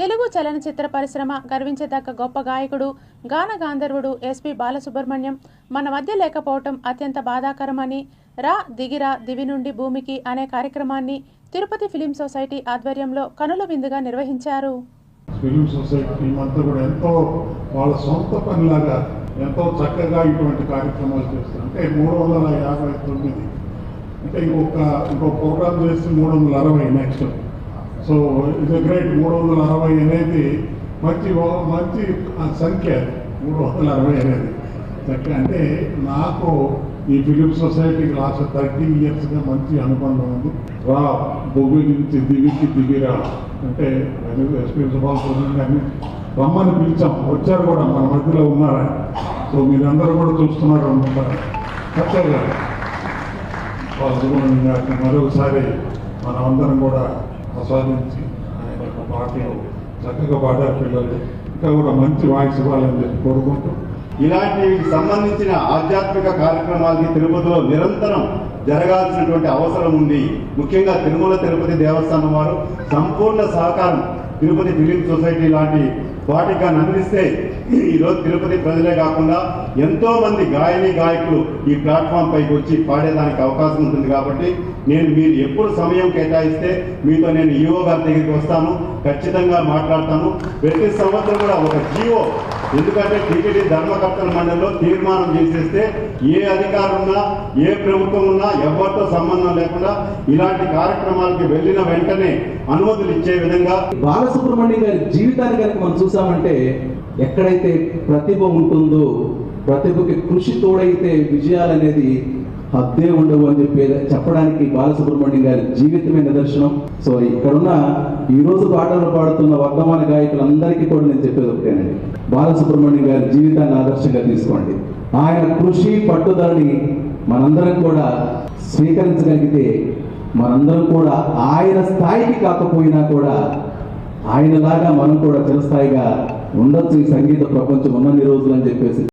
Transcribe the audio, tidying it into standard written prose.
తెలుగు చలనచిత్ర పరిశ్రమ గర్వించదగ్గ గొప్ప గాయకుడు, గాన గాంధర్వుడు ఎస్పి బాలసుబ్రహ్మణ్యం మన మధ్య లేకపోవటం అత్యంత బాధాకరమని రా దిగిరా దివి నుండి భూమికి అనే కార్యక్రమాన్ని తిరుపతి ఫిలిం సొసైటీ ఆధ్వర్యంలో కనుల విందుగా నిర్వహించారు. ఫిలిం సొసైటీ అంతా కూడా ఎంతో వాళ్ళ సొంత పనిలాగా ఎంతో చక్కగా ఇటువంటి కార్యక్రమాలు చేస్తారు. అంటే 359 అంటే ఇంకో ప్రోగ్రామ్ చేసి 360 నెక్స్ట్. సో ఇది గ్రేట్. 360 అనేది మంచి సంఖ్య. 360 అనేది సంఖ్య. అంటే నాకు ఈ ఫిలిం సొసైటీకి లాస్ట్ 30 ఇయర్స్గా మంచి అనుబంధం ఉంది. రా భూమి నుంచి దివికి దిగిరా అంటే ఎస్పీ సుభాష్ గారిని రమ్మని పిలిచాం. వచ్చారు కూడా, మన మధ్యలో ఉన్నారా. సో మీరందరూ కూడా చూస్తున్నారు అనుకుంటారు. ఖచ్చితంగా సుబ్రహ్మణ్యం గారిని మరొకసారి మనమందరం కూడా ఆస్వాదించి ఆయన పాటలు చక్కగా పాడారు. పిల్లలు ఇంకా కూడా మంచి వాయిస్ ఇవ్వాలని చెప్పి కోరుకుంటూ ఇలాంటి సంబంధించిన ఆధ్యాత్మిక కార్యక్రమాలకి తిరుపతిలో నిరంతరం జరగాల్సినటువంటి అవసరం ఉంది. ముఖ్యంగా తిరుమల తిరుపతి దేవస్థానం వారు సంపూర్ణ సహకారం తిరుపతి ఫిలిం సొసైటీ లాంటి వాటికి అందిస్తే ఈరోజు తిరుపతి ప్రజలే కాకుండా ఎంతో మంది గాయకులు ఈ ప్లాట్ఫామ్ పైకి వచ్చి పాడేదానికి అవకాశం ఉంటుంది. కాబట్టి మీరు ఎప్పుడు సమయం కేటాయిస్తే మీతో నేను ఈఓ గారి దగ్గరికి వస్తాను, ఖచ్చితంగా మాట్లాడతాను. ప్రతి సంవత్సరం కూడా ఒక జీవో, ఎందుకంటే టీటీడీ ధర్మకర్తల మండలిలో తీర్మానం చేసేస్తే ఏ అధికారం ఉన్నా ఏ ప్రభుత్వం ఉన్నా ఎవరితో సంబంధం లేకుండా ఇలాంటి కార్యక్రమాలకి వెళ్ళిన వెంటనే అనుమతులు ఇచ్చే విధంగా బాలసుబ్రహ్మణ్యం గారి జీవితాన్ని కనుక మనం చూసామంటే ఎక్కడైతే ప్రతిభ ఉంటుందో, ప్రతిభకి కృషి తోడైతే విజయాలు అనేది హద్దే ఉండవు అని చెప్పడానికి బాలసుబ్రహ్మణ్యం గారి జీవితమే నిదర్శనం. సో ఇక్కడున్న ఈరోజు పాటలు పాడుతున్న వర్ధమాన గాయకులందరికీ కూడా నేను చెప్పేది ఒకటేనండి, బాలసుబ్రహ్మణ్యం గారి జీవితాన్ని ఆదర్శంగా తీసుకోండి. ఆయన కృషి పట్టుదలని మనందరం కూడా స్వీకరించగలిగితే మనందరం కూడా ఆయన స్థాయికి కాకపోయినా కూడా ఆయనలాగా మనం కూడా చిరస్థాయిగా ఉండొచ్చు ఈ సంగీత ప్రపంచం ఉన్నన్ని రోజులు అని చెప్పేసి